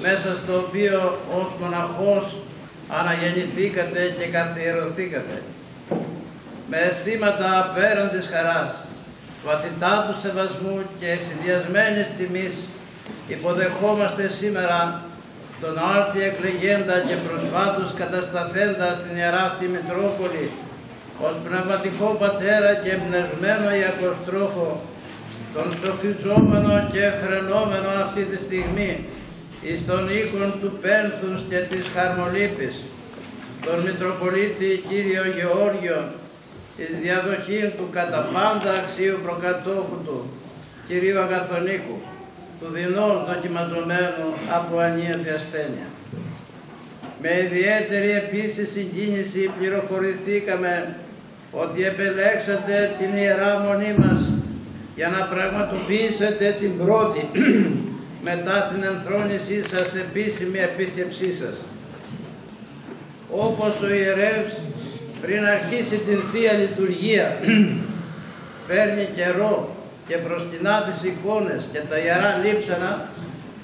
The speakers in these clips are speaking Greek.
μέσα στο οποίο ως μοναχός αναγεννηθήκατε και καθιερωθήκατε. Με αισθήματα πέραν της χαράς, βαθυτά του σεβασμού και εξιδιασμένης τιμής, υποδεχόμαστε σήμερα τον άρτη εκλεγέντα και προσφάτως κατασταθέντα στην Ιερά αυτή Μητρόπολη, ως πνευματικό πατέρα και εμπνευσμένο Ιακωστρόφο, τον σοφιζόμενο και φρενόμενο αυτή τη στιγμή εις των οίκων του Πένθους και της Χαρμολύπης, τον Μητροπολίτη Κύριο Γεώργιο, εις διαδοχήν του κατά πάντα αξίου προκατόχου του, Κυρίου Αγαθονίκου, του δεινών δοκιμαζομένου από ανίατη ασθένεια. Με ιδιαίτερη επίσης συγκίνηση πληροφορηθήκαμε ότι επελέξατε την Ιερά Μονή μας για να πραγματοποιήσετε την πρώτη μετά την ενθρόνησή σας επίσημη επίσκεψή σας. Όπως ο ιερεύς πριν αρχίσει την Θεία Λειτουργία παίρνει καιρό και προσκυνά τις εικόνες και τα ιερά λείψανα,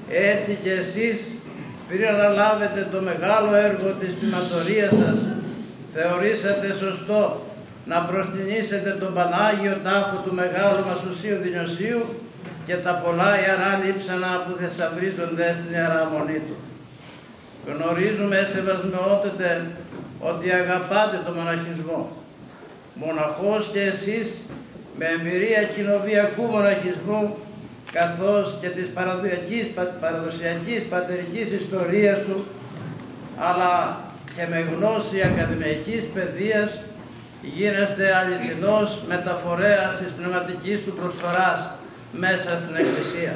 έτσι και εσείς πριν αναλάβετε το μεγάλο έργο της κτηματορίας σας, θεωρήσατε σωστό να προσκυνήσετε τον Πανάγιο τάφο του Μεγάλου μας Οσίου Δινοσίου και τα πολλά ιερά λείψανα που θησαυρίζονται στην Ιερά Μονή του. Γνωρίζουμε σεβασμιότατε ότι αγαπάτε τον μοναχισμό. Μοναχός και εσείς με εμπειρία κοινοβιακού μοναχισμού καθώς και της παραδοσιακής πατερικής ιστορίας του, αλλά και με γνώση ακαδημαϊκής παιδείας, γίνεστε αληθινός μεταφορέας της πνευματικής του προσφοράς μέσα στην Εκκλησία.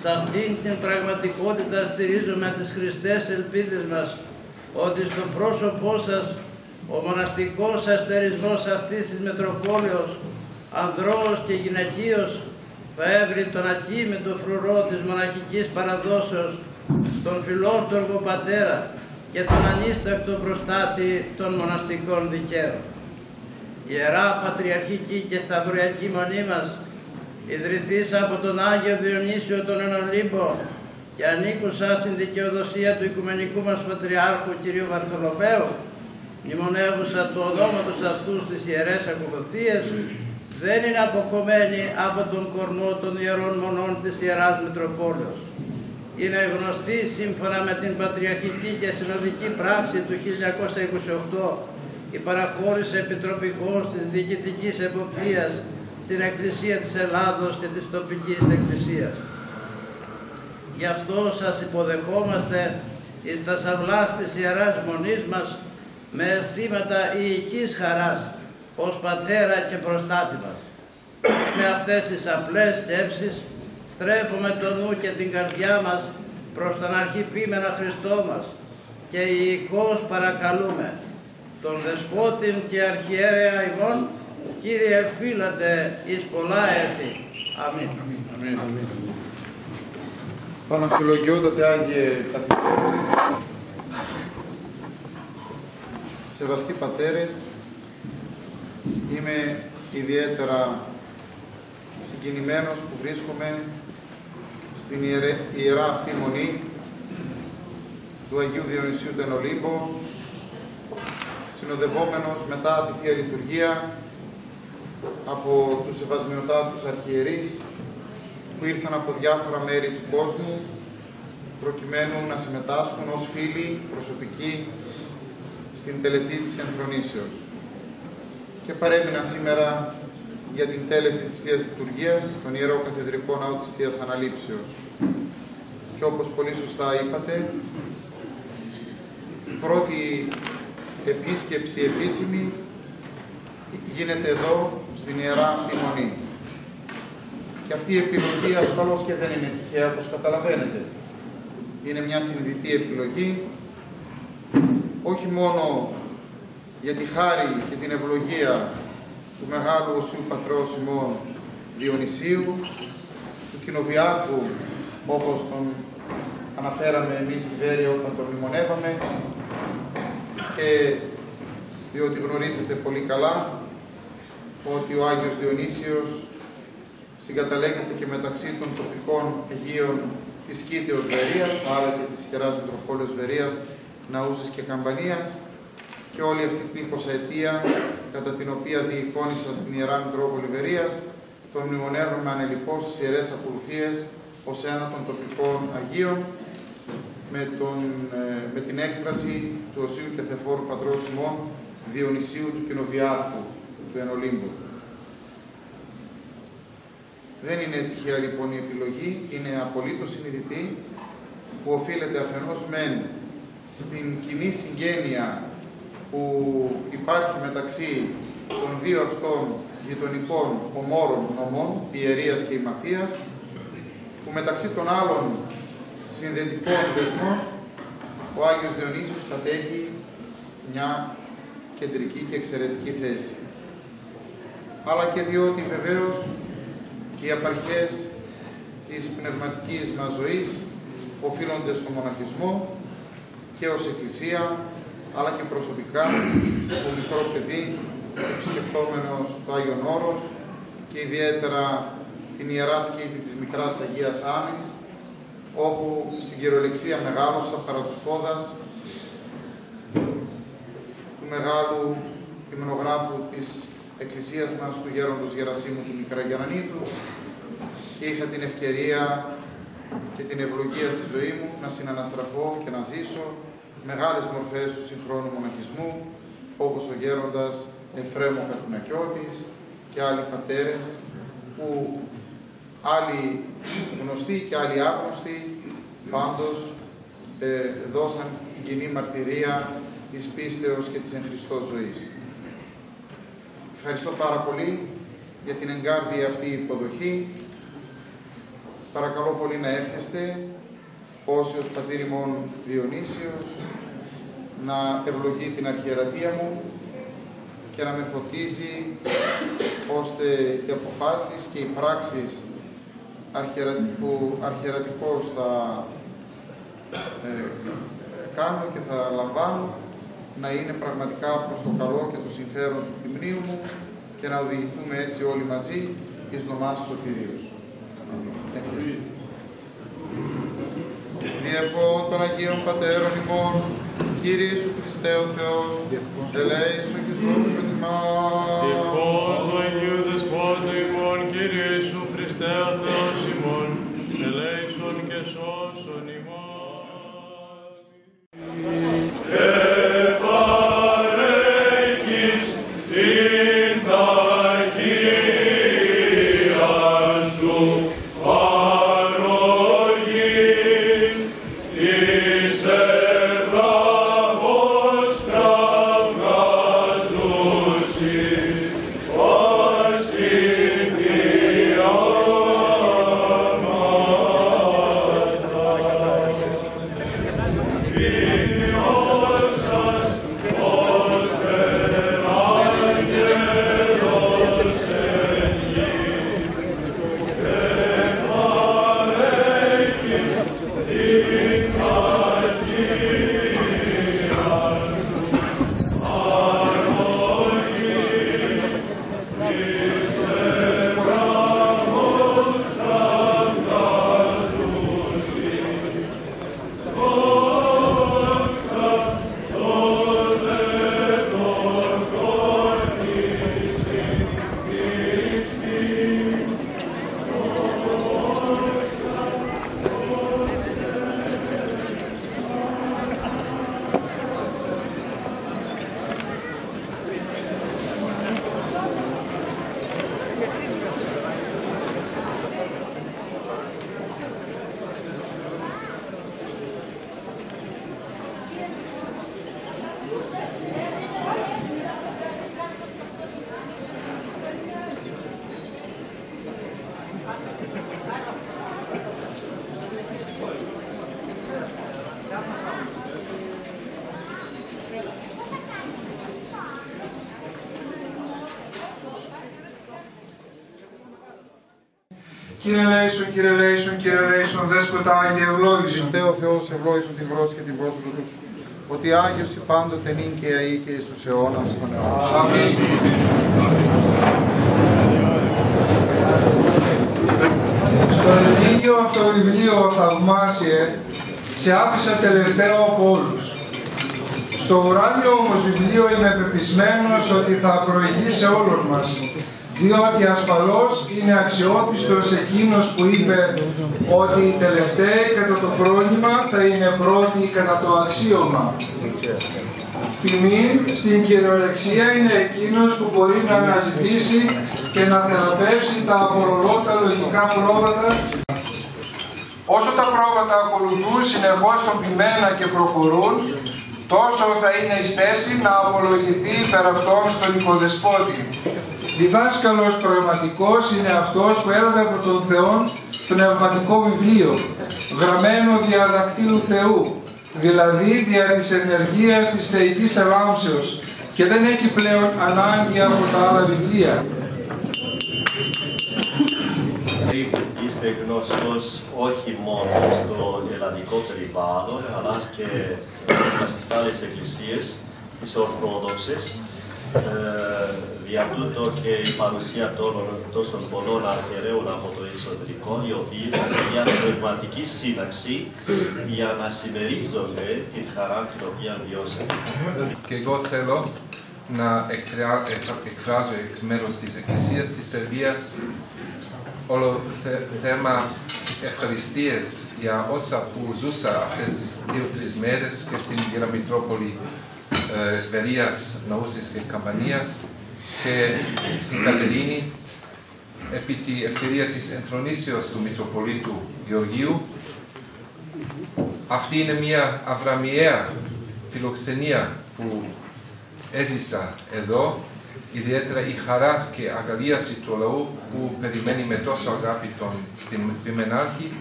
Σε αυτήν την πραγματικότητα στηρίζουμε τις χριστές ελπίδες μας, ότι στο πρόσωπό σας ο μοναστικός αστερισμός αυτής της Μητροπόλεως, ανδρός και γυναικείος, θα έβρει τον ακίμητο φρουρό της μοναχικής παραδόσεως, στον φιλόρτοργο πατέρα και τον ανίστακτο προστάτη των μοναστικών δικαίων. Ιερά Πατριαρχική και Σταυριακή Μονή μας, ιδρυθείς από τον Άγιο Διονύσιο τον Ενολύμπο και ανήκουσα στην δικαιοδοσία του Οικουμενικού μας Πατριάρχου κ. Βαρθολομαίου, μνημονεύουσα του ονόματος αυτού στις Ιερές Ακολουθίες, δεν είναι αποκομμένη από τον κορμό των Ιερών Μονών της Ιεράς Μητροπόλεως. Είναι γνωστή σύμφωνα με την Πατριαρχική και Συνοδική Πράξη του 1928 η παραχώρηση επιτροπικών της διοικητικής εποπτείας στην Εκκλησία της Ελλάδος και της τοπικής Εκκλησίας. Γι' αυτό σας υποδεχόμαστε εις τα σαυλάς της Ιεράς Μονής μας με αισθήματα ιικής χαράς ως πατέρα και προστάτη μας. Με αυτές τις απλές σκέψεις στρέφουμε το νου και την καρδιά μας προς τον Αρχιεπίμενα Χριστό μας και ιηκώς παρακαλούμε τον Δεσπότην και Αρχιέρεα ημών, Κύριε φύλατε εις πολλά έτη. Αμήν. Αμήν. Πανασυλλογιότατε Άγιε Καθηγητέ, σεβαστοί πατέρες, είμαι ιδιαίτερα συγκινημένος που βρίσκομαι στην ιερά αυτή μονή του Αγίου Διονυσίου του Ενολύμπο, συνοδευόμενος μετά τη Θεία Λειτουργία από τους σεβασμιωτάτους αρχιερείς που ήρθαν από διάφορα μέρη του κόσμου προκειμένου να συμμετάσχουν ως φίλοι προσωπικοί στην τελετή της ενθρονήσεως. Και παρέμεινα σήμερα για την τέλεση της Θείας Λειτουργίας, τον Ιερό Καθεδρικό Ναό της Θείας Αναλήψεως. Και όπως πολύ σωστά είπατε, η πρώτη επίσκεψη επίσημη γίνεται εδώ, στην Ιερά αυτή Μονή. Και αυτή η επιλογή ασφαλώς και δεν είναι τυχαία, όπως καταλαβαίνετε. Είναι μια συνειδητή επιλογή, όχι μόνο για τη χάρη και την ευλογία του Μεγάλου Οσίου Πατρός ημών Διονυσίου, του Κοινοβιάκου, όπως τον αναφέραμε εμείς στη Βέρεια όταν τον μνημονεύαμε, και διότι γνωρίζετε πολύ καλά ότι ο Άγιος Διονύσιος συγκαταλέγεται και μεταξύ των τοπικών Αγίων της Κήτεως Βερίας, άρα και της Ιεράς Μητροπόλεως Βερίας, Ναούσης και Καμπανίας, και όλη αυτή την 20ετία κατά την οποία διεικόνησα στην Ιερά Μητρόπολη Βερίας, τον μνημονεύουμε ανελιπώς στις Ιερές Ακολουθίες ως ένα των τοπικών Αγίων, με την έκφραση του Οσίου και Θεφόρου Πατρός ημών Διονυσίου του Κοινοβιάρχου του Ενολύμπου. Δεν είναι τυχαία λοιπόν η επιλογή, είναι απολύτως συνειδητή, που οφείλεται αφενός μεν στην κοινή συγγένεια που υπάρχει μεταξύ των δύο αυτών γειτονικών ομόρων νομών, Ιερίας και Ημαθίας, που μεταξύ των άλλων συνδετικών δεσμών ο Άγιος Διονύσιος κατέχει μια κεντρική και εξαιρετική θέση. Αλλά και διότι βεβαίως οι απαρχές της πνευματικής μας ζωής οφείλονται στο μοναχισμό και ως Εκκλησία, αλλά και προσωπικά, το μικρό παιδί, επισκεπτόμενος το Άγιον Όρος και ιδιαίτερα την Ιερά Σκήτη της Μικράς Αγίας Άνης, όπου στην κυριολεξία μεγάλωσα παρά τους πόδας του μεγάλου υμνογράφου της Εκκλησίας μας, του Γέροντος Γερασίμου του Μικραγιαννίτου, και είχα την ευκαιρία και την ευλογία στη ζωή μου να συναναστραφώ και να ζήσω μεγάλες μορφές του συγχρόνου μοναχισμού, όπως ο Γέροντας Εφρέμο Κατουνακιώτης και άλλοι πατέρες, που άλλοι γνωστοί και άλλοι άγνωστοι πάντως δώσαν την κοινή μαρτυρία της πίστεως και της εν Χριστώ ζωής. Ευχαριστώ πάρα πολύ για την εγκάρδια αυτή υποδοχή παρακαλώ πολύ να εύχεστε όσιος πατήρ ημών Διονύσιος να ευλογεί την αρχιερατεία μου και να με φωτίζει ώστε οι αποφάσεις και οι πράξεις που αρχιερατικός θα κάνω και θα λαμβάνω να είναι πραγματικά προς το καλό και το συμφέρον του ποιμνίου μου και να οδηγηθούμε έτσι όλοι μαζί εις νομάς σωτηρίας. Ευχαριστώ. Διευχών των Αγίων Πατέρων ημών, Κύριε Ιησού Χριστέ ο Θεός, ελέησον και σώσον ημάς. Διευχών του Αγίου Δεσπότου ημών, Κύριε Ιησού Χριστέ ο Θεός ημών, ελέησον και σώσον ημάς. Κύριε Λέησον, Κύριε Λέησον, Κύριε Λέησον, Δέσποτα Άγιε ευλόγησον. Χριστέ ο Θεός ευλόγησον την βρόση και την πρόσωπο τους, ότι Άγιος η πάντοτε νυν και αεί και εις τους αιώνας των αιώνων. Αμήν. Στο Ελληνικό αυτό βιβλίο θαυμάσιε, σε άφησα τελευταίο από όλους. Στο ουράνιο όμως βιβλίο είμαι πεπισμένος ότι θα προηγεί σε όλων μας, διότι ασφαλώς είναι αξιόπιστος εκείνος που είπε ότι οι τελευταίοι κατά το φρόνημα θα είναι πρώτοι κατά το αξίωμα. Ποιμήν στην κυριολεξία είναι εκείνος που μπορεί να αναζητήσει και να θεραπεύσει τα απορρολώτα λογικά πρόβατα. Όσο τα πρόβατα ακολουθούν συνεχώς τον ποιμένα και προχωρούν, τόσο θα είναι εις θέση να απολογηθεί υπέρ αυτών στον οικοδεσπότη. Διδάσκαλος πραγματικός είναι αυτός που έλαβε από τον Θεό πνευματικό βιβλίο, γραμμένο δια δακτύλου Θεού, δηλαδή δια της ενεργείας της θεϊκής ελάμψεως, και δεν έχει πλέον ανάγκη από τα άλλα βιβλία. Είστε γνωστός όχι μόνο στο ελλαδικό περιβάλλον, αλλά και στις άλλες εκκλησίες, τις Ορθόδοξες. Δια τούτο και η παρουσία τόσων πολλών αρχιερέων από το εσωτερικό, οι οποίοι σε μια πνευματική σύναξη για να συμμερίζονται την χαρά την οποία βιώσαν. Και εγώ θέλω να εκφράζω εκ μέρους της Εκκλησίας της Σερβίας όλο θέμα της ευχαριστίας για όσα που ζούσα αυτές τις 2-3 μέρες και στην Ιερά Μητρόπολη Βερίας, Ναούσης και Καμπανίας και στην Κατερίνη επί τη ευκαιρία της ενθρονήσεως του Μητροπολίτου Γεωργίου. Αυτή είναι μια αβραμιαία φιλοξενία που έζησα εδώ ιδιαίτερα η χαρά και αγαλίαση του λαού που περιμένει με τόσο αγάπη τον Ποιμενάρχη.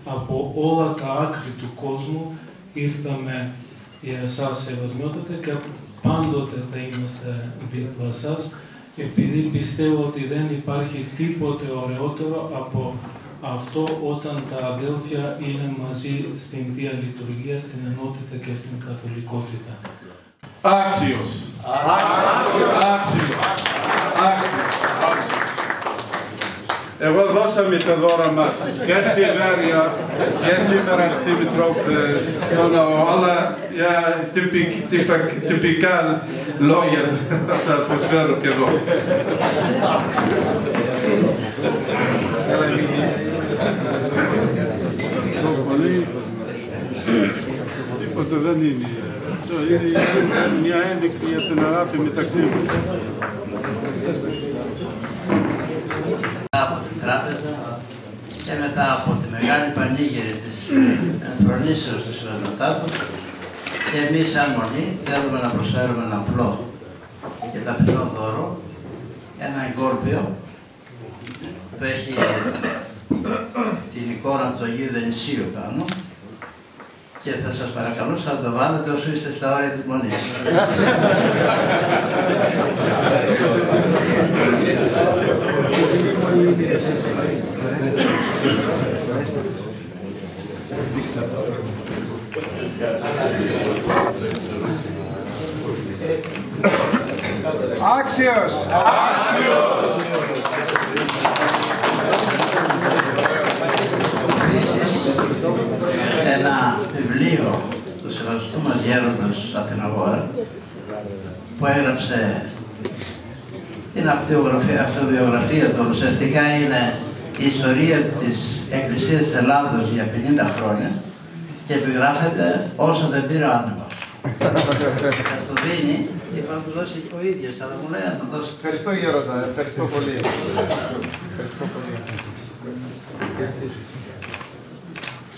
Από όλα τα άκρη του κόσμου ήρθαμε για εσάς, σεβασμιότατε, και πάντοτε θα είμαστε δίπλα σας, επειδή πιστεύω ότι δεν υπάρχει τίποτε ωραιότερο από αυτό όταν τα αδέλφια είναι μαζί στην Θεία Λειτουργία, στην ενότητα και στην καθολικότητα. Άξιος! Άξιος! Εγώ δώσαμε τα δώρα μας και στη Γάρια και σήμερα στη Μητρόπολη, στο ναό, αλλά για τυπικά λόγια θα τα προσφέρω και εδώ. Τίποτε δεν είναι. Είναι μια ένδειξη για την αγάπη μεταξύ μας. Από την τράπεζα και μετά από τη μεγάλη πανήγυρη της ενθρονήσεως του Σεβασμιωτάτου, και εμείς σαν μονή θέλουμε να προσφέρουμε ένα απλό και ταπεινό δώρο, ένα εγκόρπιο που έχει την εικόνα του Αγίου Δενησίου πάνω, και θα σας παρακαλούσα να το βάλετε όσο είστε στα όρια της μονής. Άξιος! Επίσης, ένα βιβλίο του σεβαστού μας γέροντος Αθηναγόρα, που έγραψε την αυτοβιογραφία του, ουσιαστικά είναι η ιστορία της Εκκλησίας της Ελλάδος για 50 χρόνια, και επιγράφεται όσο δεν πήρε ο άνεμος. Θα το δίνει, είπα να του δώσει ο ίδιος, αλλά μου λέει να το δώσει. Ευχαριστώ Γέροντα, ευχαριστώ πολύ. Ευχαριστώ πολύ.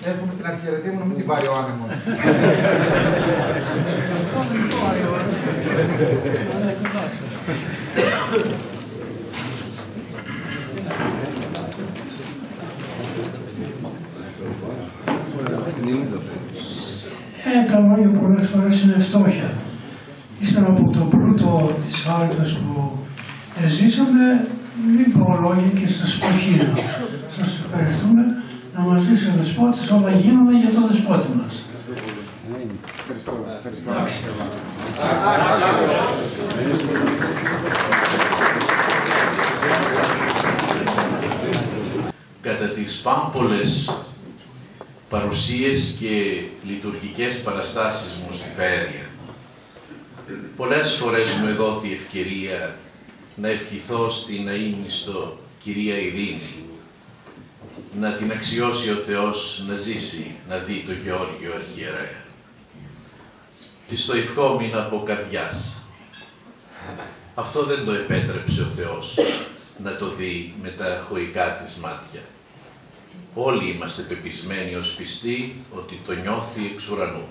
Έχουμε την αρχιερετή μου να μην την πάρει ο άνεμος. Τα λόγια πολλές φορές είναι φτώχεια. Ύστερα από το πλούτο της χάριτας που ζήσαμε, μην πω λόγια και σας ποχύνω. Σας ευχαριστούμε. Να μας ζήσει ο Δεσπότης, όλα γίνονται για τον Δεσπότη μας. Κατά τις πάμπολες παρουσίες και λειτουργικές παραστάσεις μου στη Βέρεια, πολλές φορές μου εδόθη ευκαιρία να ευχηθώ στην αείμνηστο κυρία Ειρήνη, να την αξιώσει ο Θεός να ζήσει, να δει το Γεώργιο Αρχιερέα. Της το ευχόμην από καρδιάς. Αυτό δεν το επέτρεψε ο Θεός να το δει με τα χωικά της μάτια. Όλοι είμαστε πεπισμένοι ως πιστοί ότι το νιώθει εξ ουρανού.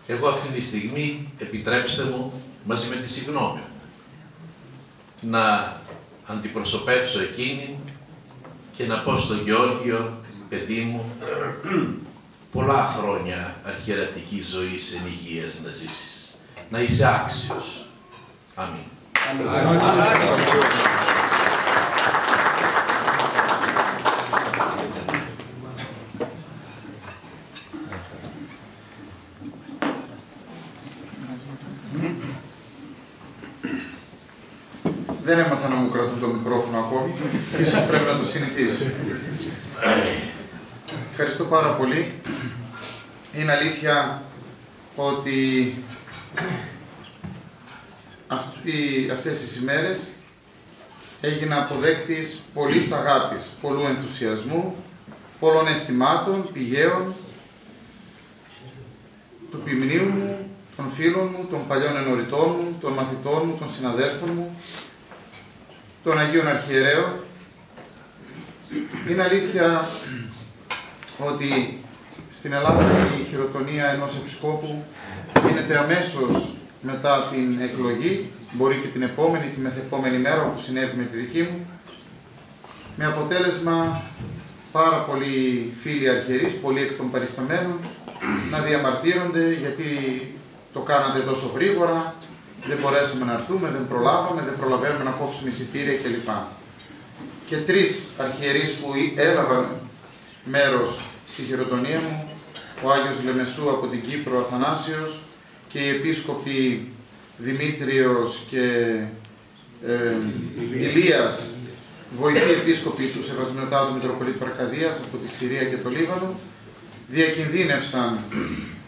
Εγώ αυτή τη στιγμή, επιτρέψτε μου, μαζί με τη συγγνώμη μου, να αντιπροσωπεύσω εκείνη και να πω στον Γεώργιο, παιδί μου, πολλά χρόνια αρχιερατική ζωή εν υγείας να ζήσεις. Να είσαι άξιος. Αμήν. Δεν έμαθα να μου κρατούν το μικρόφωνο ακόμη. Ίσως πρέπει να το συνηθίσω. Ευχαριστώ πάρα πολύ. Είναι αλήθεια ότι αυτές τις ημέρες έγινα αποδέκτης πολλής αγάπης, πολλού ενθουσιασμού, πολλών αισθημάτων, πηγαίων, του ποιμνίου μου, των φίλων μου, των παλιών ενωριτών μου, των μαθητών μου, των συναδέλφων μου, των Αγίων Αρχιερέων. Είναι αλήθεια ότι στην Ελλάδα η χειροτονία ενός επισκόπου γίνεται αμέσως μετά την εκλογή, μπορεί και την επόμενη, τη μεθεπόμενη μέρα, όπως συνέβη με τη δική μου, με αποτέλεσμα πάρα πολλοί φίλοι αρχιερείς, πολλοί εκ των παρισταμένων, να διαμαρτύρονται γιατί το κάνατε τόσο γρήγορα, δεν μπορέσαμε να έρθουμε, δεν προλάβαμε, δεν προλαβαίνουμε να κόψουμε εισιτήρια κλπ. Και 3 αρχιερείς που έλαβαν μέρος στη χειροτονία μου, ο Άγιος Λεμεσού από την Κύπρο, Αθανάσιος, και οι επίσκοποι Δημήτριος και Ηλίας, βοηθοί επίσκοποι του Σεβασμιωτάτου Μητροπολίτου Αρκαδίας από τη Συρία και το Λίβανο, διακινδύνευσαν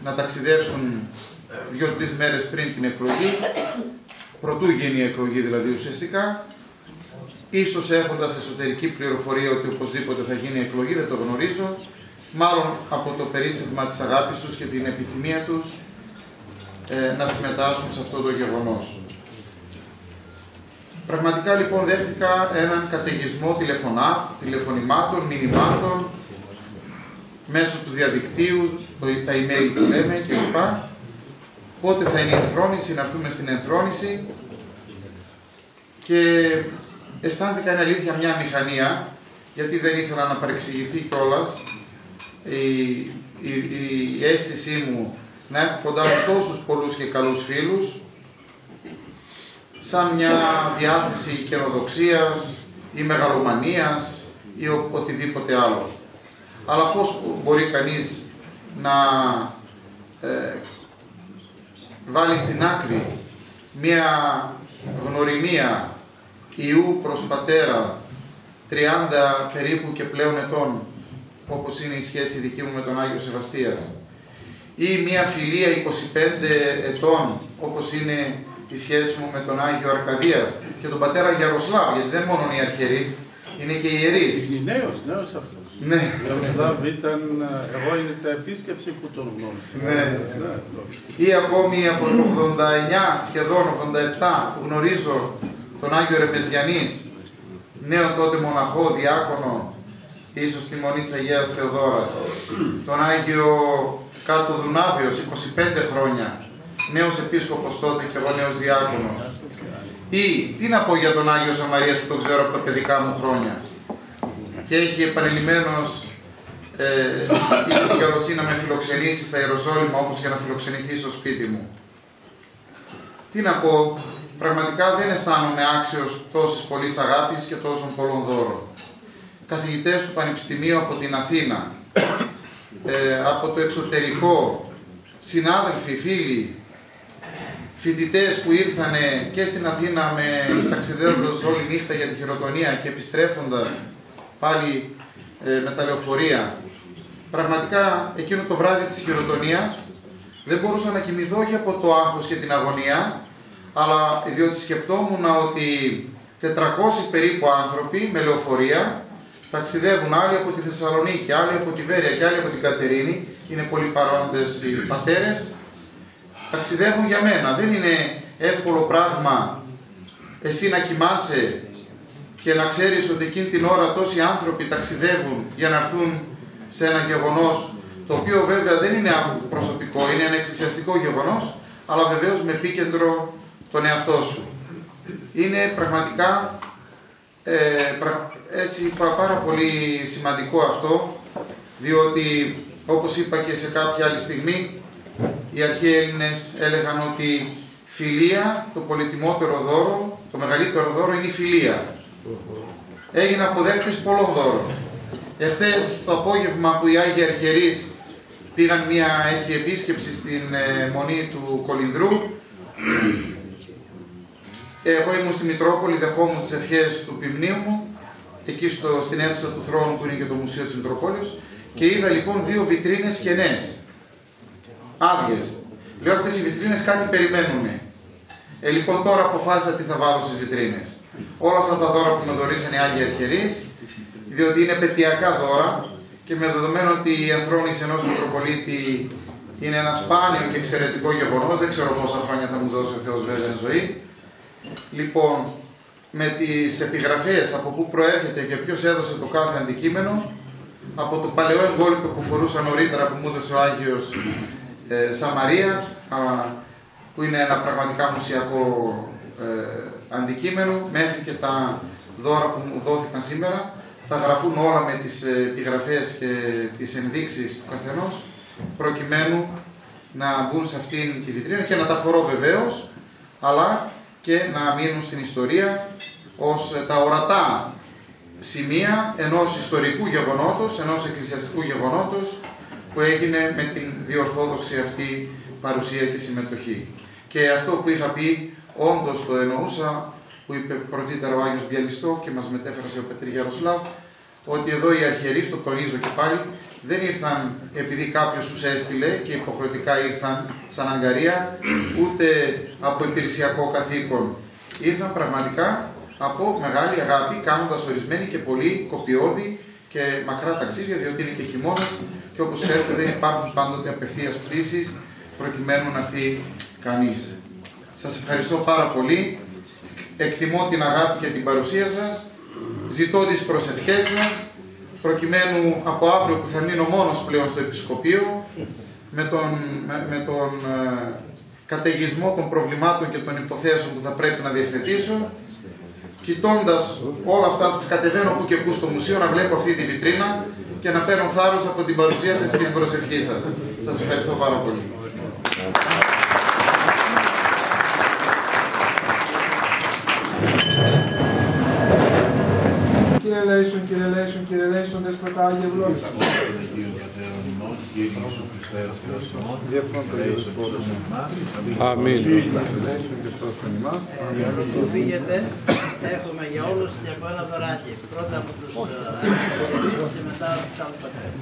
να ταξιδεύσουν 2-3 μέρες πριν την εκλογή, προτού γίνει η εκλογή δηλαδή ουσιαστικά, ίσως έχοντας εσωτερική πληροφορία ότι οπωσδήποτε θα γίνει η εκλογή, δεν το γνωρίζω, μάλλον από το περίστημα της αγάπης τους και την επιθυμία τους να συμμετάσχουν σε αυτό το γεγονός. Πραγματικά λοιπόν δέχτηκα έναν καταιγισμό τηλεφωνημάτων, μηνυμάτων, μέσω του διαδικτύου, τα email που λέμε κλπ. Πότε θα είναι η ενθρόνηση, να έρθουμε στην ενθρόνηση, και αισθάνθηκα, είναι αλήθεια, μια μηχανία, γιατί δεν ήθελα να παρεξηγηθεί κιόλας η αίσθησή μου να έχω κοντά μου τόσους πολλούς και καλούς φίλους, σαν μια διάθεση καινοδοξίας ή μεγαλομανίας ή οτιδήποτε άλλο. Αλλά πώς μπορεί κανείς να βάλει στην άκρη μια γνωριμία Υιού προς Πατέρα 30 περίπου και πλέον ετών, όπως είναι η σχέση δική μου με τον Άγιο Σεβαστίας, ή μια φιλία 25 ετών, όπως είναι η σχέση μου με τον Άγιο Αρκαδίας και τον πατέρα Γιαροσλάβ, γιατί δεν μόνο οι αρχιερείς, είναι και οι ιερείς. Είναι νέος αυτός. Ναι. Γιαροσλάβ ήταν, εγώ είναι τα επίσκεψη που τον γνώρισα. Ναι. Ή ακόμη από το 89, σχεδόν 87, που γνωρίζω τον Άγιο Ρεμεζιανής, νέο τότε μοναχό, διάκονο, ίσως στη Μονή της Αγίας Θεοδόρας. Τον Άγιο Κάτω Δουνάβιος, 25 χρόνια, νέος επίσκοπος τότε και εγώ νέος διάκονος. Ή τι να πω για τον Άγιο Σαμαρίας που τον ξέρω από τα παιδικά μου χρόνια και έχει επανειλημμένος την καλοσύνη να με φιλοξενήσει στα Ιεροσόλυμα, όπως και να φιλοξενηθεί στο σπίτι μου. Τι να πω, πραγματικά δεν αισθάνομαι άξιος τόσης πολλής αγάπης και τόσων πολλών δώρων. Καθηγητές του Πανεπιστημίου από την Αθήνα, από το εξωτερικό, συνάδελφοι, φίλοι, φοιτητές που ήρθανε και στην Αθήνα ταξιδεύοντας όλη νύχτα για τη χειροτονία και επιστρέφοντας πάλι με τα λεωφορεία. Πραγματικά εκείνο το βράδυ της χειροτονίας δεν μπορούσα να κοιμηθώ όχι από το άγχος και την αγωνία, αλλά διότι σκεπτόμουν ότι 400 περίπου άνθρωποι με λεωφορεία ταξιδεύουν, άλλοι από τη Θεσσαλονίκη, άλλοι από τη Βέρεια και άλλοι από την Κατερίνη, είναι πολύ παρόντες οι πατέρες, ταξιδεύουν για μένα. Δεν είναι εύκολο πράγμα εσύ να κοιμάσαι και να ξέρεις ότι εκείνη την ώρα τόσοι άνθρωποι ταξιδεύουν για να έρθουν σε ένα γεγονός, το οποίο βέβαια δεν είναι προσωπικό, είναι ένα εκκλησιαστικό γεγονός, αλλά βεβαίως με επίκεντρο τον εαυτό σου. Είναι πραγματικά έτσι πάρα πολύ σημαντικό αυτό, διότι όπως είπα και σε κάποια άλλη στιγμή, οι αρχαίοι Έλληνες έλεγαν ότι φιλία, το πολυτιμότερο δώρο, το μεγαλύτερο δώρο είναι η φιλία. Έγινα αποδέκτης πολλών δώρων. Εχθές το απόγευμα που οι Άγιοι Αρχιερείς πήγαν μια έτσι επίσκεψη στην Μονή του Κολυνδρού, εγώ ήμουν στη Μητρόπολη, δεχόμουν τις ευχές του ποιμνίου μου, εκεί στην αίθουσα του θρόνου που είναι και το Μουσείο της Μητροπόλεως, και είδα λοιπόν 2 βιτρίνες κενές, άδειες. Λέω, αυτές οι βιτρίνες κάτι περιμένουν. Λοιπόν τώρα αποφάσισα τι θα βάλω στις βιτρίνες. Όλα αυτά τα δώρα που με δωρήσαν οι Άγιοι Αρχιερείς, διότι είναι επαιτειακά δώρα και με δεδομένο ότι η ενθρόνηση ενός Μητροπολίτη είναι ένα σπάνιο και εξαιρετικό γεγονός, δεν ξέρω πόσα χρόνια θα μου δώσει ο Θεός βέβαια ζωή. Λοιπόν, με τις επιγραφές από πού προέρχεται και ποιος έδωσε το κάθε αντικείμενο, από το παλαιό εγκόλπο που φορούσα νωρίτερα που μου έδωσε ο Άγιος Σαμαρίας, που είναι ένα πραγματικά μουσιακό αντικείμενο, μέχρι και τα δώρα που μου δόθηκαν σήμερα. Θα γραφούν όλα με τις επιγραφές και τις ενδείξεις του καθενός, προκειμένου να μπουν σε αυτήν τη βιτρίνα και να τα φορώ βεβαίως, αλλά και να μείνουν στην ιστορία ως τα ορατά σημεία ενός ιστορικού γεγονότος, ενός εκκλησιαστικού γεγονότος που έγινε με την διορθόδοξη αυτή παρουσία και συμμετοχή. Και αυτό που είχα πει, όντως το εννοούσα, που είπε πρωτήτερα ο Άγιος Μπιαλιστό και μας μετέφρασε ο Πετρή Γεροσλάβ, ότι εδώ οι αρχιερείς, το τονίζω και πάλι, δεν ήρθαν επειδή κάποιος τους έστειλε και υποχρεωτικά ήρθαν σαν αγκαρία, ούτε από υπηρεσιακό καθήκον. Ήρθαν πραγματικά από μεγάλη αγάπη, κάνοντας ορισμένοι και πολύ κοπιώδη και μακρά ταξίδια, διότι είναι και χειμώνας και όπως ξέρετε δεν υπάρχουν πάντοτε απευθείας πτήσεις προκειμένου να έρθει κανείς. Σας ευχαριστώ πάρα πολύ. Εκτιμώ την αγάπη και την παρουσία σας. Ζητώ τις προσευχές σας, προκειμένου από αύριο που θα μείνω μόνος πλέον στο Επισκοπείο, με τον καταιγισμό των προβλημάτων και των υποθέσεων που θα πρέπει να διευθετήσω, κοιτώντας όλα αυτά που κατεβαίνω που και που στο μουσείο, να βλέπω αυτή τη βιτρίνα και να παίρνω θάρρος από την παρουσία σας και την προσευχή σας. Σας ευχαριστώ πάρα πολύ. Κύριε Λέησον, Κύριε Λέησον, Κύριε Λέησον, Δέσποτα Άγιε Ευλόγησον. Αμήν. Που φύγετε, πιστεύουμε για όλους και από ένα δωράκι. Πρώτα από τους αρχιερείς και μετά από τους άλλους πατέρες.